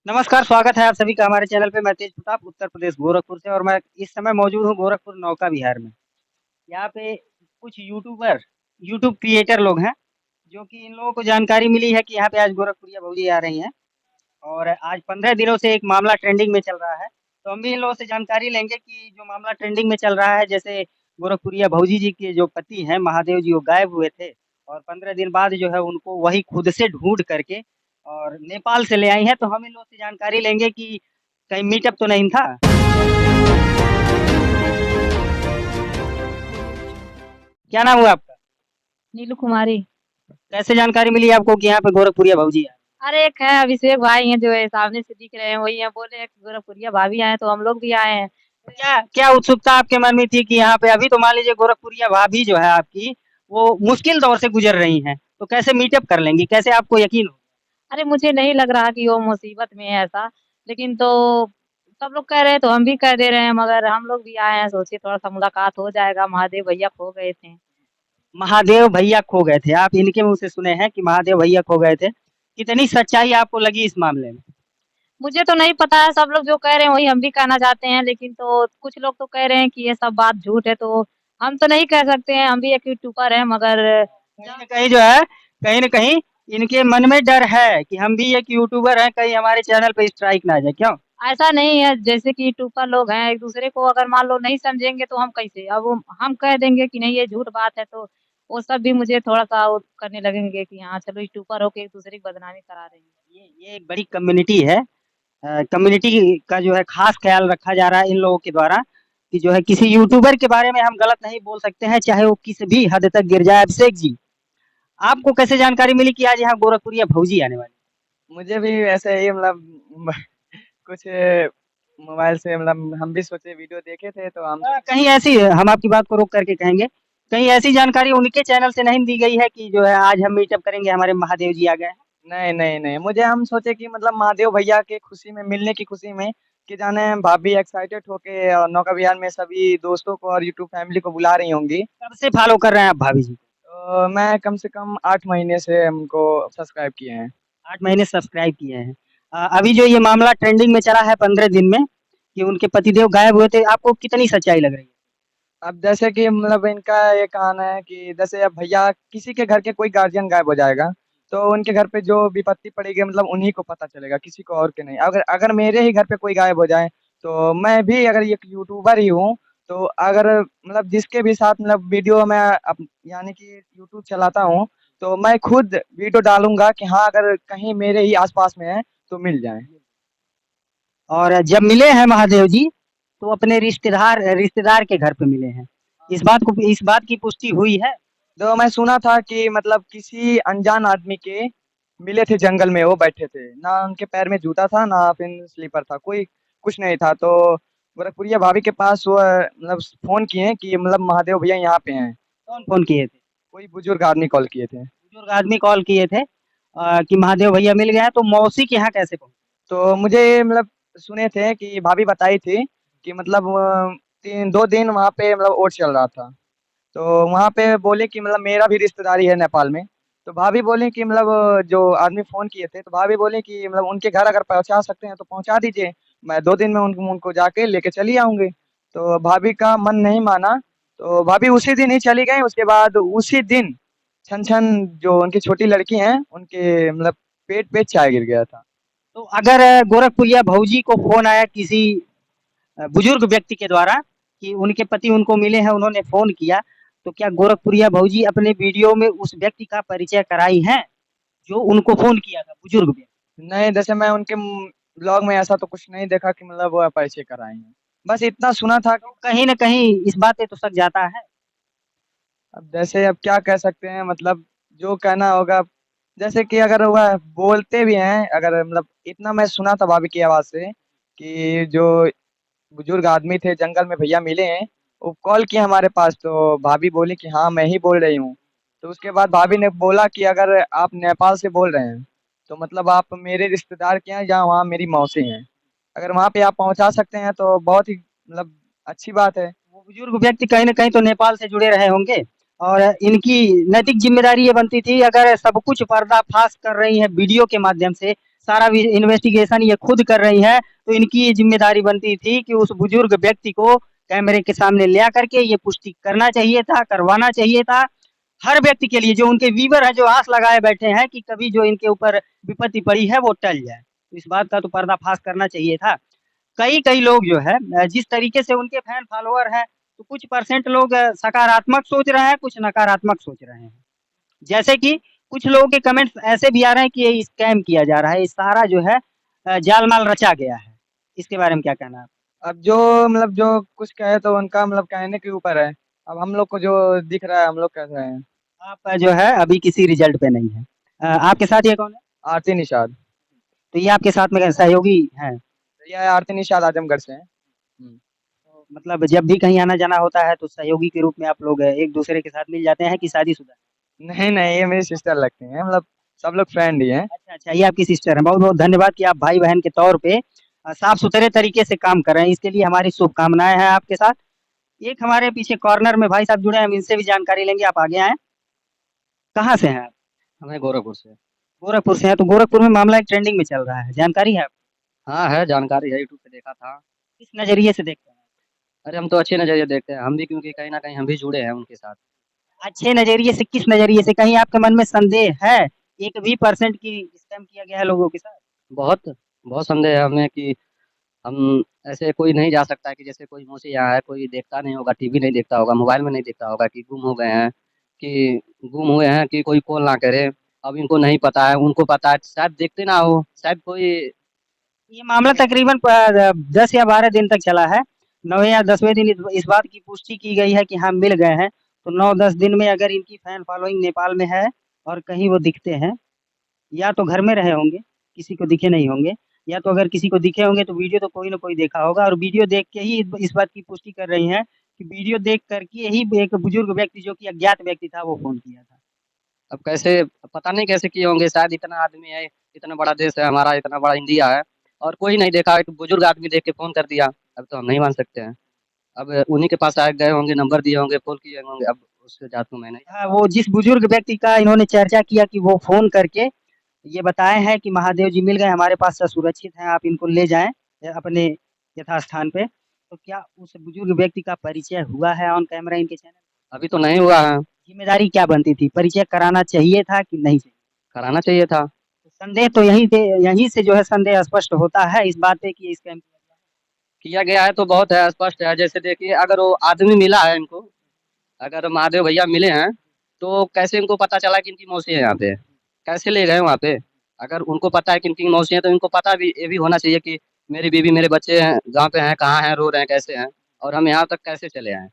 नमस्कार, स्वागत है आप सभी का हमारे चैनल पे। मैं तेज प्रताप उत्तर प्रदेश गोरखपुर से और मैं इस समय मौजूद हूँ गोरखपुर नौका विहार में। यहाँ पे कुछ यूट्यूब क्रिएटर लोग हैं, जो कि इन लोगों को जानकारी मिली है कि यहाँ पे आज गोरखपुरिया भौजी आ रही हैं और आज 15 दिनों से एक मामला ट्रेंडिंग में चल रहा है। तो हम भी इन लोगों से जानकारी लेंगे कि जो मामला ट्रेंडिंग में चल रहा है, जैसे गोरखपुरिया भौजी जी के जो पति हैं महादेव जी, वो गायब हुए थे और 15 दिन बाद जो है उनको वही खुद से ढूँढ करके और नेपाल से ले आई हैं। तो हम इन लोगों से जानकारी लेंगे कि कहीं मीटअप तो नहीं था? क्या नाम हुआ आपका? नीलू कुमारी। कैसे जानकारी मिली आपको कि यहाँ पे गोरखपुरिया भौजी है? अरे एक है अभिषेक भाई हैं जो है सामने से दिख रहे हैं, वही हैं, बोले हैं कि गोरखपुरिया भाभी आए तो हम लोग भी आए हैं। क्या क्या उत्सुकता आपके मन में थी कि यहाँ पे अभी तो मान लीजिए गोरखपुरिया भाभी जो है आपकी, वो मुश्किल दौर से गुजर रही हैं, तो कैसे मीटअप कर लेंगी? कैसे आपको यकीन हो? अरे मुझे नहीं लग रहा कि वो मुसीबत में है ऐसा, लेकिन तो सब लोग कह रहे हैं तो हम भी कह दे रहे हैं, मगर हम लोग भी आए हैं, सोचिए थोड़ा सा मुलाकात हो जाएगा। महादेव भैया खो गए थे। महादेव भैया खो गए थे, आप इनके मुँह से सुने हैं कि महादेव भैया खो गए थे। कितनी सच्चाई आपको लगी इस मामले में? मुझे तो नहीं पता है, सब लोग जो कह रहे हैं वही हम भी कहना चाहते हैं, लेकिन तो कुछ लोग तो कह रहे हैं कि ये सब बात झूठ है, तो हम तो नहीं कह सकते हैं, हम भी एक यूट्यूबर हैं, मगर कहीं न कहीं जो है, कहीं न कहीं इनके मन में डर है कि हम भी एक यूट्यूबर हैं, कहीं हमारे चैनल पे स्ट्राइक ना आ जाए, क्यों? ऐसा नहीं है, जैसे कि यूट्यूबर लोग हैं, एक दूसरे को अगर मान लो नहीं समझेंगे तो हम कैसे, अब हम कह देंगे कि नहीं ये झूठ बात है, तो वो सब भी मुझे थोड़ा सा वो करने लगेंगे कि हाँ चलो यूट्यूबर होके एक दूसरे की बदनामी करा रहे हैं। ये एक बड़ी कम्युनिटी है। कम्युनिटी का जो है खास ख्याल रखा जा रहा है इन लोगों के द्वारा कि जो है किसी यूट्यूबर के बारे में हम गलत नहीं बोल सकते हैं, चाहे वो किस भी हद तक गिर जाए। अभिषेक जी, आपको कैसे जानकारी मिली कि आज यहाँ गोरखपुरिया भौजी आने वाली? मुझे भी ऐसे ही कुछ मोबाइल से हम भी सोचे वीडियो देखे थे तो हम कहीं ऐसी, हम आपकी बात को रोक करके कहेंगे, कहीं ऐसी जानकारी उनके चैनल से नहीं दी गई है कि जो है आज हम मीटअप करेंगे, हमारे महादेव जी आ गए हैं? नहीं नहीं नहीं मुझे हम सोचे कि महादेव भैया के खुशी में मिलने की खुशी में कि जाने भाभी एक्साइटेड होके नौका विहार में सभी दोस्तों को और यूट्यूब फैमिली को बुला रही होंगी। कब से फॉलो कर रहे हैं आप भाभी जी? तो मैं कम से कम 8 महीने से हमको सब्सक्राइब किए हैं। 8 महीने सब्सक्राइब किए हैं। अभी जो ये मामला ट्रेंडिंग में चला है 15 दिन में कि उनके पतिदेव गायब हुए थे, आपको कितनी सच्चाई लग रही है? अब जैसे कि इनका ये कहना है कि जैसे अब भैया किसी के घर के कोई गार्जियन गायब हो जाएगा तो उनके घर पे जो विपत्ति पड़ेगी उन्हीं को पता चलेगा, किसी को और के नहीं। अगर अगर मेरे ही घर पे कोई गायब हो जाए तो मैं भी अगर एक यूट्यूबर ही हूँ, तो अगर जिसके भी साथ वीडियो मैं यानी कि यूट्यूब चलाता हूँ, तो मैं खुद वीडियो डालूंगा कि हाँ अगर कहीं मेरे ही आसपास में है तो मिल जाए। और जब मिले हैं महादेव जी, तो अपने रिश्तेदार रिश्तेदार के घर पे मिले हैं। इस बात की पुष्टि हुई है? तो मैं सुना था कि किसी अनजान आदमी के मिले थे जंगल में, वो बैठे थे, ना उनके पैर में जूता था ना फिर स्लीपर था, कोई कुछ नहीं था। तो गोरखपुरिया भाभी के पास वो फोन किए कि महादेव भैया यहाँ पे हैं। कौन फ़ोन किए थे? कोई बुजुर्ग आदमी कॉल किए थे। बुजुर्ग आदमी कॉल किए थे कि महादेव भैया मिल गए हैं, तो मौसी के यहाँ कैसे पहुँचे? तो मुझे सुने थे कि भाभी बताई थी कि 2 दिन वहाँ पे ओट चल रहा था। तो वहाँ पे बोले कि मेरा भी रिश्तेदारी है नेपाल में। तो भाभी बोले कि जो आदमी फ़ोन किए थे, तो भाभी बोले कि उनके घर अगर पहुँचा सकते हैं तो पहुँचा दीजिए, मैं 2 दिन में उनको जाके लेके चली आऊँगी। तो भाभी का मन नहीं माना, तो भाभी उसी दिन ही चली गईं। उसके बाद उसी दिन छन-छन जो उनकी छोटी लड़की हैं, उनके पेट पे चाय गिर गया था। तो अगर गोरखपुरिया भौजी को फ़ोन आया किसी बुजुर्ग व्यक्ति के द्वारा कि उनके पति उनको मिले हैं, उन्होंने फ़ोन किया, तो क्या गोरखपुरिया भौजी अपने वीडियो में उस व्यक्ति का परिचय कराई हैं, जो उनको फ़ोन किया था, बुजुर्ग व्यक्ति? नहीं, जैसे मैं उनके ब्लॉग में ऐसा तो कुछ नहीं देखा कि वो परिचय कराई हैं। बस इतना सुना था कि कहीं न कहीं इस बात पे तो शक जाता है। अब जैसे अब क्या कह सकते हैं, जो कहना होगा। जैसे कि अगर वह बोलते भी हैं, अगर इतना मैं सुना था भाभी की आवाज़ से कि जो बुजुर्ग आदमी थे जंगल में भैया मिले हैं, वो कॉल किए हमारे पास, तो भाभी बोली कि हाँ, मैं ही बोल रही हूँ। तो उसके बाद भाभी ने बोला कि अगर आप नेपाल से बोल रहे हैं, तो आप मेरे रिश्तेदार के यहाँ जहाँ वहाँ मेरी मौसी हैं। अगर वहाँ पे आप पहुँचा सकते हैं तो बहुत ही अच्छी बात है। वो बुजुर्ग व्यक्ति कहीं न कहीं तो नेपाल से जुड़े रहे होंगे और इनकी नैतिक ज़िम्मेदारी ये बनती थी, अगर सब कुछ पर्दाफ़ाश कर रही हैं वीडियो के माध्यम से, सारा इन्वेस्टिगेशन ये खुद कर रही है, तो इनकी ये जिम्मेदारी बनती थी कि उस बुजुर्ग व्यक्ति को कैमरे के सामने ले आकर के ये पुष्टि करना चाहिए था, करवाना चाहिए था। हर व्यक्ति के लिए जो उनके व्यूवर हैं, जो आस लगाए बैठे हैं कि कभी जो इनके ऊपर विपत्ति पड़ी है वो टल जाए, तो इस बात का तो पर्दाफाश करना चाहिए था। कई लोग जो है जिस तरीके से उनके फैन फॉलोअर हैं, तो कुछ परसेंट लोग सकारात्मक सोच रहे हैं, कुछ नकारात्मक सोच रहे हैं। जैसे कि कुछ लोगों के कमेंट्स ऐसे भी आ रहे हैं कि ये स्कैम किया जा रहा है, ये सारा जो है जाल-माल रचा गया है। इसके बारे में क्या कहना है? अब जो मतलब जो कुछ कहे तो उनका मतलब कहने के ऊपर है। अब हम लोग को जो दिख रहा है हम लोग कह रहे हैं। आप जो है अभी किसी रिजल्ट पे नहीं है। आपके साथ ये कौन है? आरती निषाद। तो ये आपके साथ में सहयोगी हैं? ये आरती निषाद आजमगढ़ से हैं। तो मतलब जब भी कहीं आना-जाना होता है तो सहयोगी के रूप में आप लोग एक-दूसरे के साथ मिल जाते हैं कि शादीशुदा? नहीं, नहीं, ये मेरी सिस्टर लगती हैं, मतलब सब लोग फ्रेंड ही हैं। अच्छा, ये आपकी सिस्टर हैं। बहुत-बहुत धन्यवाद कि आप भाई-बहन के तौर पे साफ-सुथरे तरीके से काम कर रहे हैं। इसके लिए हमारी शुभकामनाएँ हैं आपके साथ। एक हमारे पीछे कॉर्नर में भाई साहब जुड़े हैं, हम इनसे भी जानकारी लेंगे। आप आगे आएँ। कहाँ से हैं आप? हमें गोरखपुर से। गोरखपुर से हैं, तो गोरखपुर में मामला एक ट्रेंडिंग में चल रहा है, जानकारी है आपको? हाँ, है जानकारी है, यूट्यूब पे देखा था। किस नज़रिए से देखते हैं? अरे हम तो अच्छे नज़रिए देखते हैं, हम भी क्योंकि कहीं न कहीं हम भी जुड़े हैं उनके साथ। अच्छे नज़रिए से किस नज़रिए से? कहीं आपके मन में संदेह है, 1 भी परसेंट की स्कैम किया गया है लोगों के साथ? बहुत बहुत संदेह है हमें कि हम ऐसे कोई नहीं जा सकता है कि जैसे कोई मौसी यहाँ है, कोई देखता नहीं होगा, टीवी नहीं देखता होगा, मोबाइल में नहीं देखता होगा कि गुम हो गए हैं, कि गुम हुए हैं कि कोई कॉल ना करे। अब इनको नहीं पता है, उनको पता है, शायद देखते ना हो, शायद कोई ये मामला तकरीबन 10 या 12 दिन तक चला है। 9वें या 10वें दिन इस बात की पुष्टि की गई है कि हाँ, मिल गए हैं। तो 9-10 दिन में अगर इनकी फैन फॉलोइंग नेपाल में है और कहीं वो दिखते हैं, या तो घर में रहे होंगे, किसी को दिखे नहीं होंगे, या तो अगर किसी को दिखे होंगे तो वीडियो तो कोई न कोई देखा होगा, और वीडियो देख के ही इस बात की पुष्टि कर रही हैं कि वीडियो देख कर के ही एक बुजुर्ग व्यक्ति जो कि अज्ञात व्यक्ति था, वो फ़ोन किया था। अब कैसे पता नहीं कैसे किए होंगे, शायद इतना आदमी है, इतना बड़ा देश है हमारा, इतना बड़ा इंडिया है और कोई नहीं देखा, एक बुजुर्ग आदमी देख के फ़ोन कर दिया। अब तो हम नहीं मान सकते हैं। अब उन्हीं के पास आए गए होंगे, नंबर दिए होंगे, कॉल किए होंगे, अब उसके जात को मैं नहीं। हाँ, वो जिस बुजुर्ग व्यक्ति का इन्होंने चर्चा किया कि वो फ़ोन करके ये बताए हैं कि महादेव जी मिल गए, हमारे पास सुरक्षित हैं, आप इनको ले जाएँ अपने यथास्थान पे। तो क्या उस बुजुर्ग व्यक्ति का परिचय हुआ है ऑन कैमरा इनके चैनल? अभी तो नहीं हुआ है, ज़िम्मेदारी क्या बनती थी? परिचय कराना चाहिए था कि नहीं चाहिए? कराना चाहिए था। तो संदेह तो यहीं से जो है संदेह स्पष्ट होता है इस बात पे कि ये स्कैम किया गया है। किया गया है तो बहुत है, स्पष्ट है। जैसे देखिए अगर वो आदमी मिला है इनको, अगर महादेव भैया मिले हैं, तो कैसे इनको पता चला कि इनकी मौसी है यहाँ पे? कैसे ले गए वहाँ पे? अगर उनको पता है कि इनकी मौसी है तो इनको पता भी ये भी होना चाहिए कि मेरी बीवी, मेरे बच्चे हैं, गाँव पे हैं, कहाँ हैं, रो रहे हैं, कैसे हैं और हम यहाँ तक कैसे चले आए?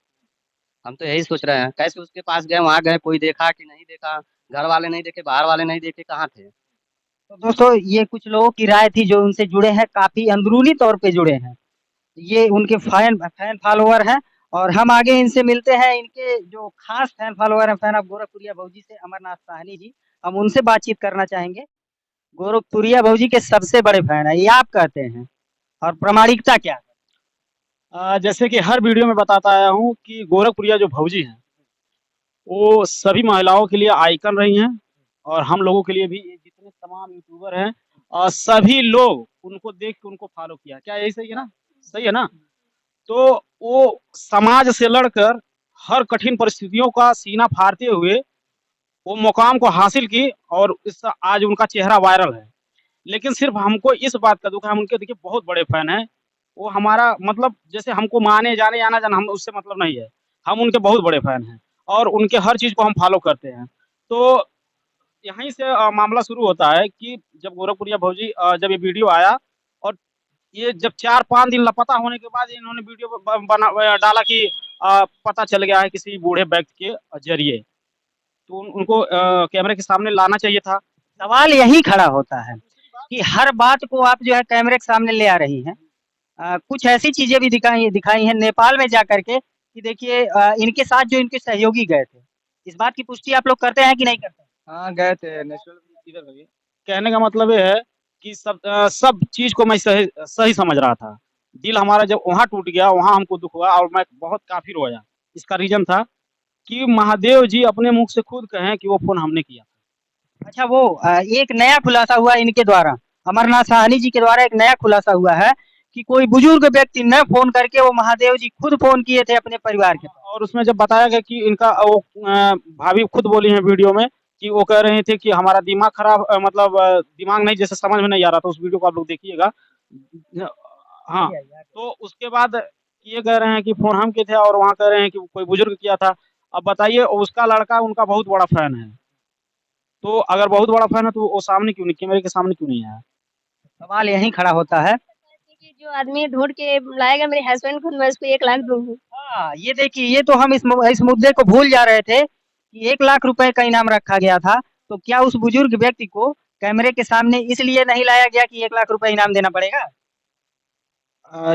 हम तो यही सोच रहे हैं, कैसे उसके पास गए, वहाँ गए, कोई देखा कि नहीं देखा? घर वाले नहीं देखे, बाहर वाले नहीं देखे, कहाँ थे? तो दोस्तों ये कुछ लोगों की राय थी जो उनसे जुड़े हैं, काफ़ी अंदरूनी तौर पे जुड़े हैं। ये उनके फैन फैन फॉलोवर हैं, और हम आगे इनसे मिलते हैं, इनके जो खास फैन फॉलोवर हैं, फैन ऑफ गोरखपुरिया भौजी से अमरनाथ साहनी जी, हम उनसे बातचीत करना चाहेंगे। गोरखपुरिया भौजी के सबसे बड़े फैन हैं, ये आप कहते हैं, और प्रामाणिकता क्या है? जैसे कि हर वीडियो में बताता आया हूँ कि गोरखपुरिया जो भौजी हैं, वो सभी महिलाओं के लिए आइकन रही हैं और हम लोगों के लिए भी, ये जितने तमाम यूट्यूबर हैं सभी लोग उनको देख के उनको फॉलो किया। क्या यही सही है ना? सही है ना? तो वो समाज से लड़कर हर कठिन परिस्थितियों का सीना फाड़ते हुए वो मुकाम को हासिल की और इस आज उनका चेहरा वायरल है। लेकिन सिर्फ हमको इस बात का दुःख है, हम उनके देखिए बहुत बड़े फैन हैं। वो हमारा मतलब जैसे हमको माने जाने आना जाना हम उससे मतलब नहीं है। हम उनके बहुत बड़े फैन हैं और उनके हर चीज़ को हम फॉलो करते हैं। तो यहीं से मामला शुरू होता है कि जब गोरखपुरिया भौजी जब ये वीडियो आया और ये जब 4-5 दिन लापता होने के बाद इन्होंने वीडियो डाला कि पता चल गया है किसी बूढ़े व्यक्ति के ज़रिए। तो उनको कैमरे के सामने लाना चाहिए था। सवाल यही खड़ा होता है कि हर बात को आप जो है कैमरे के सामने ले आ रही हैं। कुछ ऐसी चीज़ें भी दिखाई हैं नेपाल में जाकर के कि देखिए इनके साथ जो इनके सहयोगी गए थे, इस बात की पुष्टि आप लोग करते हैं कि नहीं करते? हाँ, गए थे नेशनल। इधर करिए। कहने का मतलब ये है कि सब चीज़ को मैं सही सही समझ रहा था। दिल हमारा जब वहाँ टूट गया, वहाँ हमको दुःख हुआ और मैं बहुत काफ़ी रोया। इसका रीज़न था कि महादेव जी अपने मुख से खुद कहें कि वो फ़ोन हमने किया था। अच्छा, वो एक नया खुलासा हुआ इनके द्वारा, अमरनाथ साहनी जी के द्वारा एक नया खुलासा हुआ है कि कोई बुजुर्ग व्यक्ति न फ़ोन करके वो महादेव जी खुद फ़ोन किए थे अपने परिवार के पास। और उसमें जब बताया गया कि इनका वो भाभी खुद बोली हैं वीडियो में कि वो कह रही थी कि हमारा दिमाग खराब मतलब दिमाग नहीं जैसे समझ में नहीं आ रहा था, उस वीडियो को आप लोग देखिएगा। हाँ, तो उसके बाद ये कह रहे हैं कि फ़ोन हम किए थे और वहाँ कह रहे हैं कि कोई बुजुर्ग किया था। अब बताइए उसका लड़का उनका बहुत बड़ा फ़ैन है। तो अगर बहुत बड़ा फ़ैन है तो वो सामने क्यों नहीं कैमरे के सामने क्यों नहीं आया? सवाल यहीं खड़ा होता है। कि जो आदमी ढूँढ के लाएगा मेरे हस्बैंड को, मैं उसको 1 लाख दूँगी। हाँ, ये देखिए ये तो हम इस मुद्दे को भूल जा रहे थे कि 1 लाख रुपए का इनाम रखा गया था। तो क्या उस बुजुर्ग व्यक्ति को कैमरे के सामने इसलिए नहीं लाया गया कि 1 लाख रुपए इनाम देना पड़ेगा?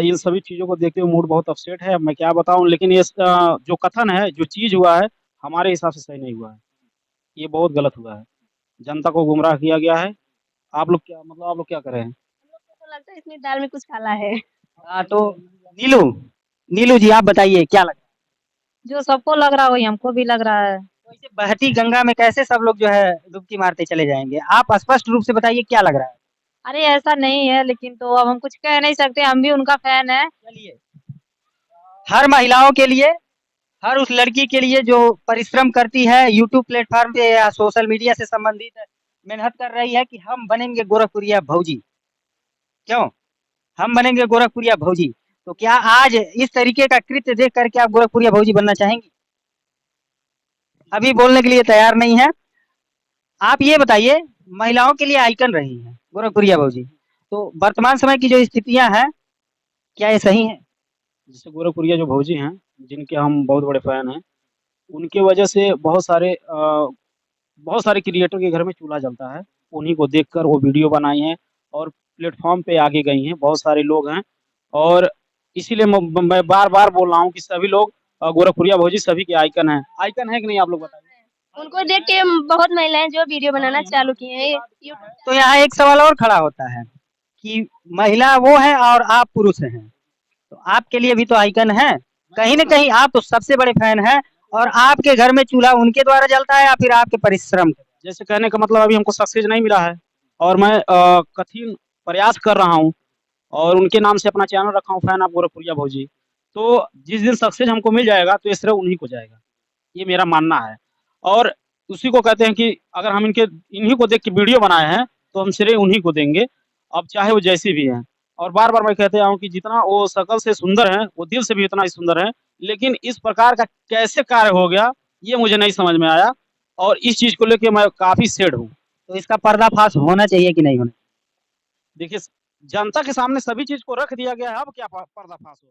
इन सभी चीज़ों को देखते हुए मूड बहुत अपसेट है, मैं क्या बताऊँ लेकिन ये जो कथन है, जो चीज़ हुआ है, हमारे हिसाब से सही नहीं हुआ है। ये बहुत गलत हुआ है। जनता को गुमराह किया गया है। आप लोग क्या मतलब आप लोग क्या करें? हम लोग को तो लगता है इसमें दाल में कुछ काला है। हाँ, तो नीलू जी आप बताइए क्या लगता है? जो सबको लग रहा है वही हमको भी लग रहा है। तो इसे बहती गंगा में कैसे सब लोग जो है डुबकी मारते चले जाएँगे? आप स्पष्ट रूप से बताइए क्या लग रहा है? अरे ऐसा नहीं है लेकिन तो अब हम कुछ कह नहीं सकते, हम भी उनका फ़ैन हैं। चलिए, हर महिलाओं के लिए, हर उस लड़की के लिए जो परिश्रम करती है यूट्यूब प्लेटफ़ॉर्म पे या सोशल मीडिया से संबंधित मेहनत कर रही है कि हम बनेंगे गोरखपुरिया भौजी। क्यों? हम बनेंगे गोरखपुरिया भौजी। तो क्या आज इस तरीके का कृत्य देख कर के आप गोरखपुरिया भौजी बनना चाहेंगी? अभी बोलने के लिए तैयार नहीं हैं। आप ये बताइए महिलाओं के लिए आइकन रही हैं गोरखपुरिया भौजी। तो वर्तमान समय की जो स्थितियाँ हैं, क्या ये सही हैं? जैसे गोरखपुरिया जो भौजी हैं, जिनके हम बहुत बड़े फ़ैन हैं, उनकी वजह से बहुत सारे क्रिएटर के घर में चूल्हा जलता है। उन्हीं को देखकर वो वीडियो बनाई हैं और प्लेटफ़ॉर्म पे आगे गई हैं, बहुत सारे लोग हैं और इसीलिए मैं बार-बार बोल रहा हूँ कि सभी लोग गोरखपुरिया भौजी सभी के आइकन हैं। आइकन है कि नहीं आप लोग बताइए? उनको देख के बहुत महिलाएँ जो वीडियो बनाना चालू की हैं। ये तो यहाँ एक सवाल और खड़ा होता है कि महिला वो है और आप पुरुष हैं। तो आपके लिए भी तो आइकन है। कहीं न कहीं आप तो सबसे बड़े फैन हैं और आपके घर में चूल्हा उनके द्वारा जलता है या फिर आपके परिश्रम के? जैसे कहने का मतलब अभी हमको सक्सेस नहीं मिला है और मैं कठिन प्रयास कर रहा हूँ और उनके नाम से अपना चैनल रखा हूँ फैन ऑफ गोरखपुरिया भौजी। तो जिस दिन सक्सेस हमको मिल जाएगा तो ये श्रेय उन्हीं को जाएगा। ये मेरा मानना है और उसी को कहते हैं कि अगर हम इन्हीं को देख के वीडियो बनाए हैं तो हम श्रेय उन्हीं को देंगे, अब चाहे वो जैसी भी हैं। और बार-बार मैं कहते आया हूँ कि जितना वो शकल से सुंदर हैं, वो दिल से भी उतना ही सुंदर हैं। लेकिन इस प्रकार का कैसे कार्य हो गया, ये मुझे नहीं समझ में आया और इस चीज़ को लेके मैं काफ़ी सैड हूँ। तो इसका पर्दाफ़ाश होना चाहिए कि नहीं होना चाहिए? देखिए, जनता के सामने सभी चीज़ को रख दिया गया है, अब क्या पर्दाफ़ाश हो?